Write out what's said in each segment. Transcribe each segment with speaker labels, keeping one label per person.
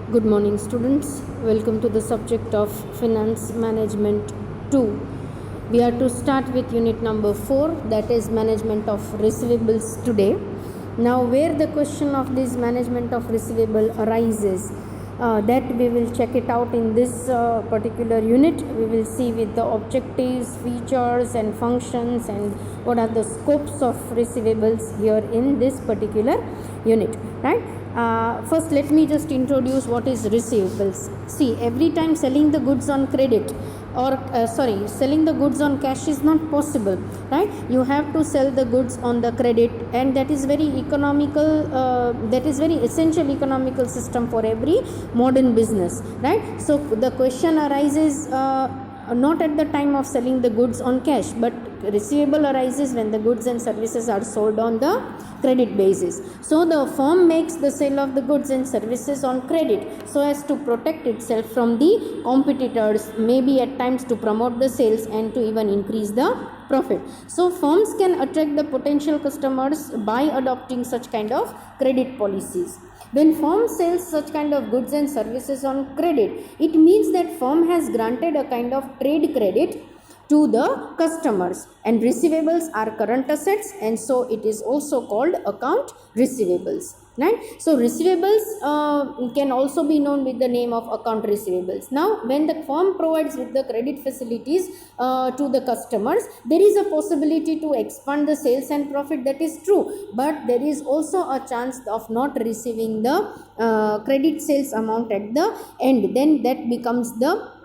Speaker 1: Good morning, students. Welcome to the subject of Finance Management 2. We are to start with unit number 4, that is Management of Receivables today. Now, where the question of this management of receivable arises, that we will check it out in this particular unit. We will see with the objectives, features and functions and what are the scopes of receivables here in this particular unit, right? First, let me just introduce what is receivables. See, every time selling the goods on credit or selling the goods on cash is not possible, right? You have to sell the goods on the credit, and that is very economical, that is very essential economical system for every modern business, right? So the question arises not at the time of selling the goods on cash, but receivable arises when the goods and services are sold on the credit basis. So the firm makes the sale of the goods and services on credit so as to protect itself from the competitors, maybe at times to promote the sales and to even increase the profit. So firms can attract the potential customers by adopting such kind of credit policies. When firm sells such kind of goods and services on credit, it means that firm has granted a kind of trade credit to the customers, and receivables are current assets, and so it is also called account receivables, right? So receivables can also be known with the name of account receivables. Now, when the firm provides with the credit facilities to the customers, there is a possibility to expand the sales and profit, that is true, but there is also a chance of not receiving the credit sales amount at the end. Then that becomes the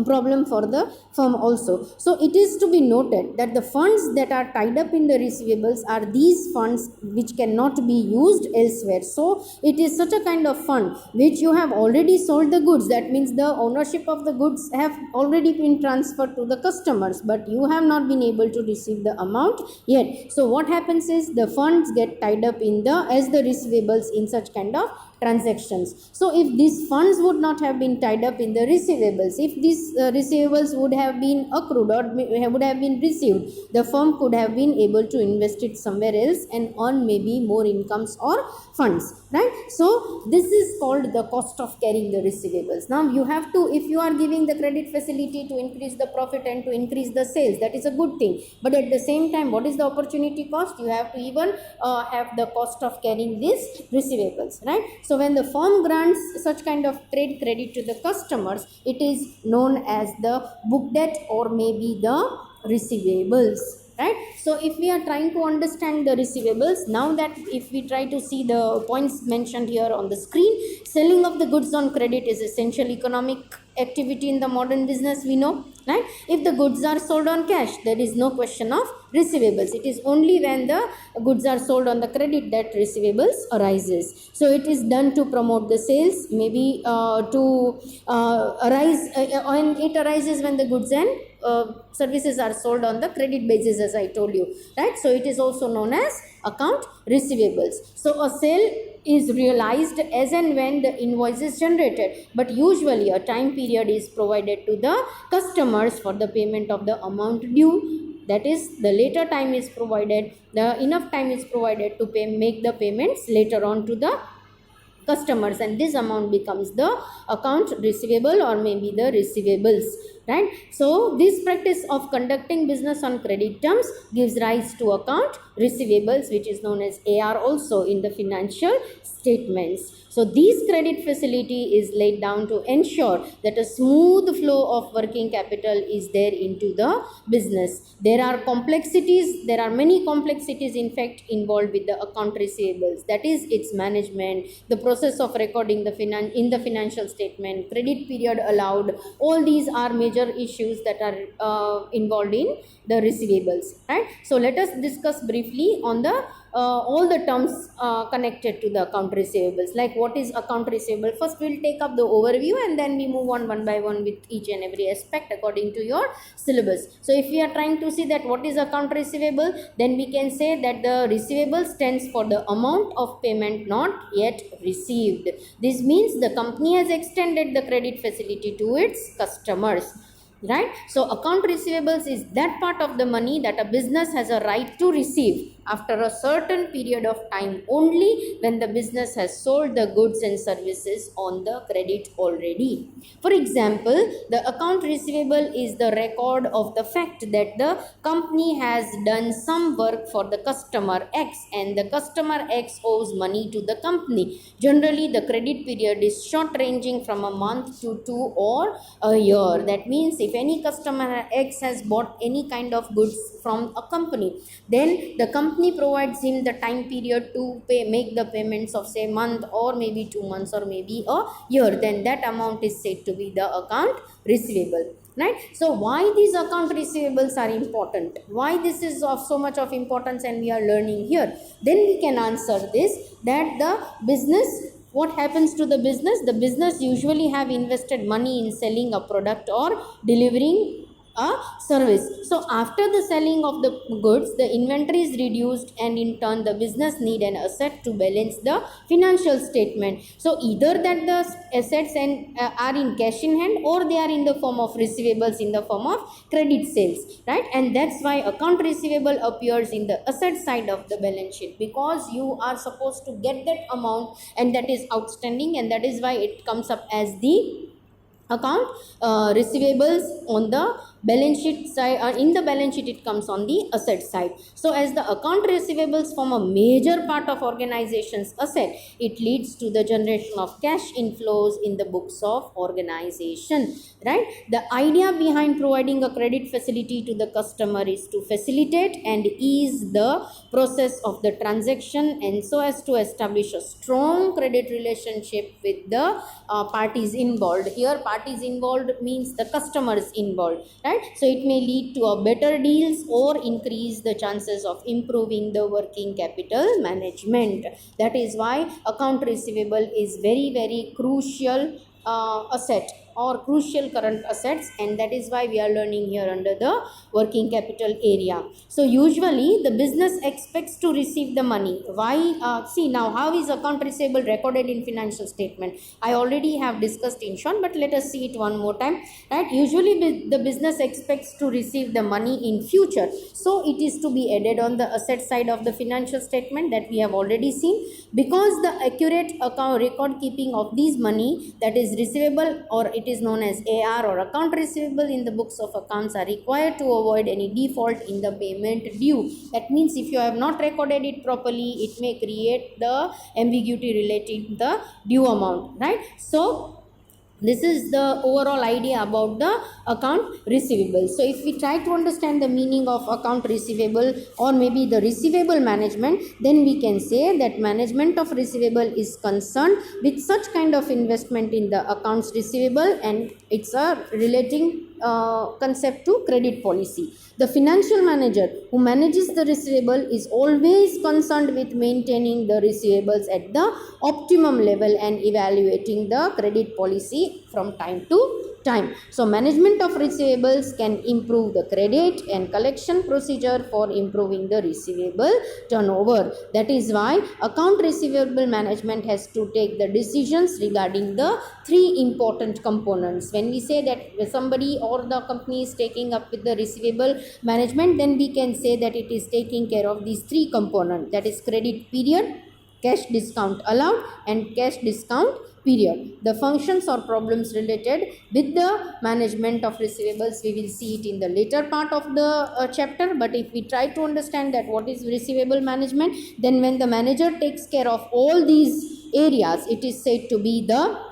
Speaker 1: problem for the firm also. So it is to be noted that the funds that are tied up in the receivables are these funds which cannot be used elsewhere. So it is such a kind of fund which you have already sold the goods, that means the ownership of the goods have already been transferred to the customers, but you have not been able to receive the amount yet. So what happens is the funds get tied up in the as the receivables in such kind of transactions. So if these funds would not have been tied up in the receivables, if these receivables would have been accrued or would have been received, the firm could have been able to invest it somewhere else and earn maybe more incomes or funds, right? So this is called the cost of carrying the receivables. Now you have to, if you are giving the credit facility to increase the profit and to increase the sales, that is a good thing, but at the same time, what is the opportunity cost? You have to even have the cost of carrying these receivables, right? So when the firm grants such kind of trade credit to the customers, it is known as the book debt or maybe the receivables, right? So if we are trying to understand the receivables, now that if we try to see the points mentioned here on the screen, selling of the goods on credit is essential economic activity in the modern business, we know, right? If the goods are sold on cash, there is no question of receivables. It is only when the goods are sold on the credit that receivables arises. So it is done to promote the sales, maybe to arise, and it arises when the goods and services are sold on the credit basis, as I told you, right? So it is also known as account receivables. So a sale is realized as and when the invoice is generated, but usually a time period is provided to the customers for the payment of the amount due. That is, the later time is provided, the enough time is provided to make the payments later on to the customers, and this amount becomes the account receivable or maybe the receivables, right? So this practice of conducting business on credit terms gives rise to account receivables, which is known as AR also in the financial statements. So this credit facility is laid down to ensure that a smooth flow of working capital is there into the business. There are complexities, there are many complexities in fact involved with the account receivables, that is its management, the process of recording the in the financial statement, credit period allowed, all these are major issues that are involved in the receivables, right? So let us discuss briefly on the all the terms connected to the account receivables, like what is account receivable. First we will take up the overview and then we move on one by one with each and every aspect according to your syllabus. So if we are trying to see that what is account receivable, then we can say that the receivable stands for the amount of payment not yet received. This means the company has extended the credit facility to its customers, right? So account receivables is that part of the money that a business has a right to receive after a certain period of time only when the business has sold the goods and services on the credit already. For example, the account receivable is the record of the fact that the company has done some work for the customer X and the customer X owes money to the company. Generally, the credit period is short, ranging from a month to 2 or a year. That means if any customer X has bought any kind of goods from a company, then the company provides him the time period to make the payments of say month or maybe 2 months or maybe a year. Then that amount is said to be the account receivable. Right? So why these account receivables are important? Why this is of so much of importance and we are learning here? Then we can answer this, that the business, what happens to the business? The business usually have invested money in selling a product or delivering a service. So after the selling of the goods, the inventory is reduced and in turn the business need an asset to balance the financial statement. So either that the assets are in cash in hand or they are in the form of receivables in the form of credit sales, right? And that's why account receivable appears in the asset side of the balance sheet, because you are supposed to get that amount and that is outstanding, and that is why it comes up as the account receivables on the balance sheet side. In the balance sheet it comes on the asset side. So as the account receivables form a major part of organization's asset, it leads to the generation of cash inflows in the books of organization, right? The idea behind providing a credit facility to the customer is to facilitate and ease the process of the transaction, and so as to establish a strong credit relationship with the parties involved. Here parties involved means the customers involved, right? So it may lead to a better deals or increase the chances of improving the working capital management. That is why account receivable is very crucial asset or crucial current assets, and that is why we are learning here under the working capital area. So usually the business expects to receive the money. Why? See now, how is account receivable recorded in financial statement? I already have discussed in short, but let us see it one more time, right? Usually the business expects to receive the money in future, so it is to be added on the asset side of the financial statement, that we have already seen. Because the accurate account record keeping of these money, that is receivable, or it is known as AR or account receivable, in the books of accounts are required to avoid any default in the payment due. That means if you have not recorded it properly, it may create the ambiguity related to the due amount, right? So this is the overall idea about the account receivable. So if we try to understand the meaning of account receivable or maybe the receivable management, then we can say that management of receivable is concerned with such kind of investment in the accounts receivable, and it's a relating concept to credit policy. The financial manager who manages the receivable is always concerned with maintaining the receivables at the optimum level and evaluating the credit policy from time to time. So management of receivables can improve the credit and collection procedure for improving the receivable turnover. That is why account receivable management has to take the decisions regarding the three important components. When we say that somebody or the company is taking up with the receivable management, then we can say that it is taking care of these three components, that is credit period, cash discount allowed, and cash discount period. The functions or problems related with the management of receivables, we will see it in the later part of the chapter. But if we try to understand that what is receivable management, then when the manager takes care of all these areas, it is said to be the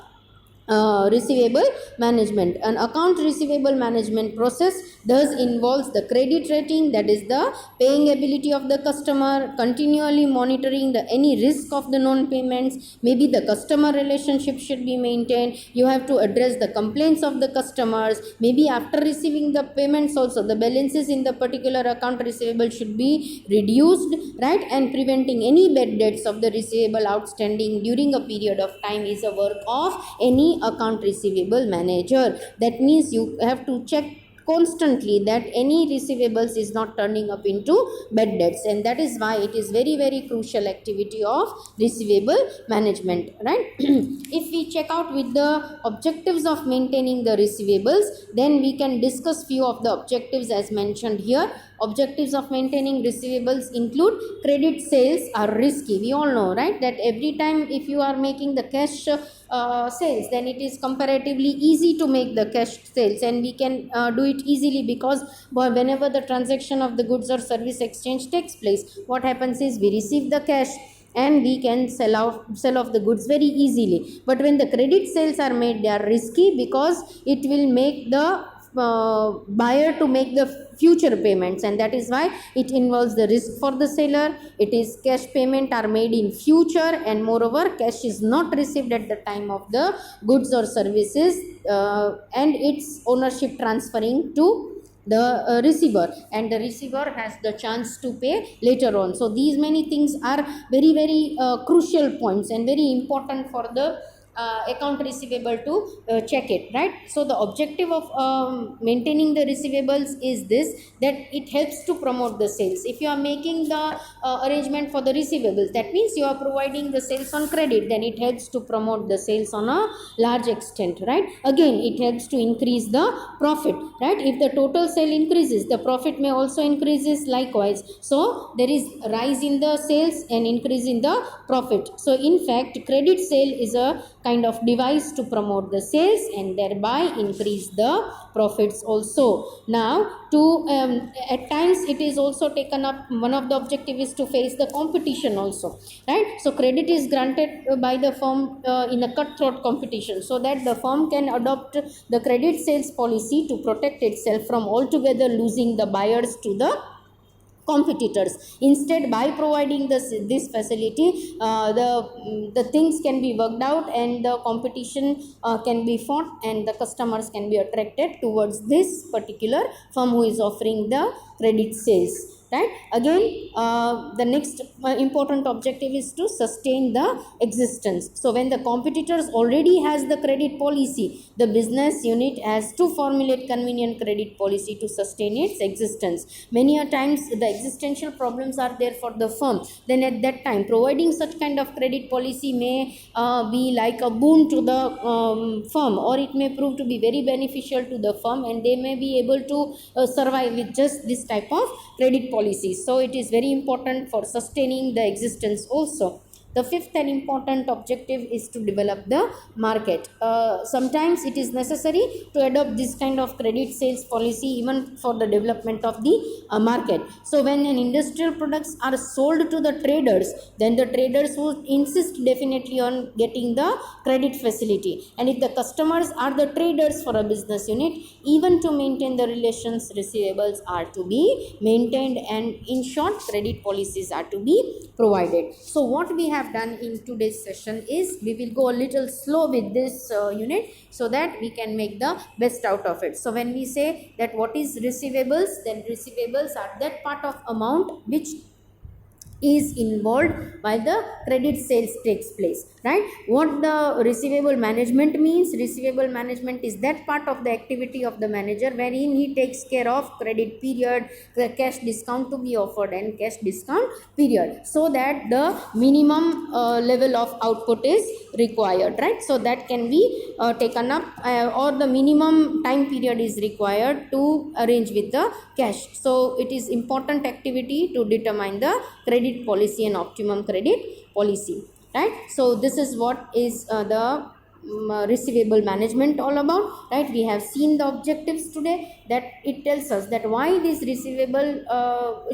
Speaker 1: receivable management. An account receivable management process thus involves the credit rating, that is the paying ability of the customer, continually monitoring the any risk of the non-payments, maybe the customer relationship should be maintained, you have to address the complaints of the customers, maybe after receiving the payments also the balances in the particular account receivable should be reduced, right? And preventing any bad debts of the receivable outstanding during a period of time is a work of any account receivable manager. That means you have to check constantly that any receivables is not turning up into bad debts, and that is why it is very crucial activity of receivable management, right? If we check out with the objectives of maintaining the receivables, then we can discuss few of the objectives as mentioned here. Objectives of maintaining receivables include credit sales are risky. We all know, right, that every time if you are making the cash sales, then it is comparatively easy to make the cash sales, and we can do it easily because whenever the transaction of the goods or service exchange takes place, what happens is we receive the cash and we can sell off the goods very easily. But when the credit sales are made, they are risky because it will make the buyer to make the future payments, and that is why it involves the risk for the seller. It is cash payment are made in future, and moreover cash is not received at the time of the goods or services, and its ownership transferring to the receiver, and the receiver has the chance to pay later on. So these many things are very very crucial points and very important for the account receivable to check it, right? So the objective of maintaining the receivables is this, that it helps to promote the sales. If you are making the arrangement for the receivables, that means you are providing the sales on credit, then it helps to promote the sales on a large extent, right? Again, it helps to increase the profit, right? If the total sale increases, the profit may also increases likewise. So there is rise in the sales and increase in the profit. So in fact, credit sale is a kind of device to promote the sales and thereby increase the profits also. Now to at times it is also taken up, one of the objective is to face the competition also, right? So credit is granted by the firm in a cutthroat competition, so that the firm can adopt the credit sales policy to protect itself from altogether losing the buyers to the competitors. Instead, by providing this facility, the things can be worked out and the competition can be fought, and the customers can be attracted towards this particular firm who is offering the credit sales, right? Again, the next important objective is to sustain the existence. So when the competitors already has the credit policy, the business unit has to formulate convenient credit policy to sustain its existence. Many a times the existential problems are there for the firm, then at that time providing such kind of credit policy may be like a boon to the firm, or it may prove to be very beneficial to the firm, and they may be able to survive with just this type of credit policies. So it is very important for sustaining the existence also. The fifth and important objective is to develop the market. Sometimes it is necessary to adopt this kind of credit sales policy even for the development of the market. So when an industrial products are sold to the traders, then the traders would insist definitely on getting the credit facility, and if the customers are the traders for a business unit, even to maintain the relations, receivables are to be maintained, and in short, credit policies are to be provided. So what we have done in today's session is we will go a little slow with this unit so that we can make the best out of it. So when we say that what is receivables, then receivables are that part of amount which is involved while the credit sales takes place, right? What the receivable management means, receivable management is that part of the activity of the manager wherein he takes care of credit period, the cash discount to be offered and cash discount period, so that the minimum level of output is required, right? So that can be taken up, or the minimum time period is required to arrange with the cash. So it is important activity to determine the credit policy and optimum credit policy, right? So this is what is the receivable management all about, right? We have seen the objectives today, that it tells us that why this receivable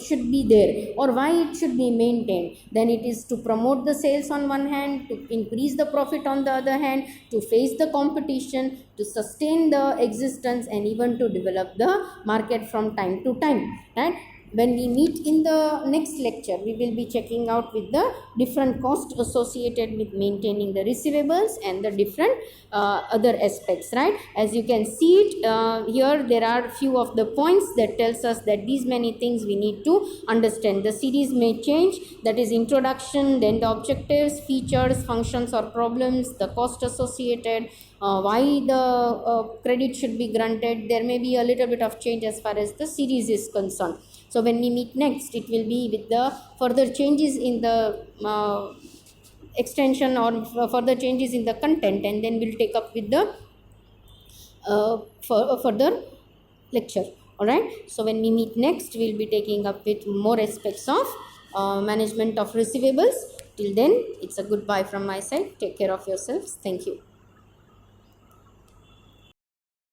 Speaker 1: should be there or why it should be maintained. Then it is to promote the sales on one hand, to increase the profit on the other hand, to face the competition, to sustain the existence, and even to develop the market from time to time, right? When we meet in the next lecture, we will be checking out with the different costs associated with maintaining the receivables and the different other aspects, right? As you can see it here, there are few of the points that tells us that these many things we need to understand. The series may change, that is introduction, then the objectives, features, functions or problems, the cost associated, why the credit should be granted. There may be a little bit of change as far as the series is concerned. So when we meet next, it will be with the further changes in the extension or further changes in the content, and then we'll take up with the further lecture. Alright, so when we meet next, we'll be taking up with more aspects of management of receivables. Till then, it's a goodbye from my side. Take care of yourselves. Thank you.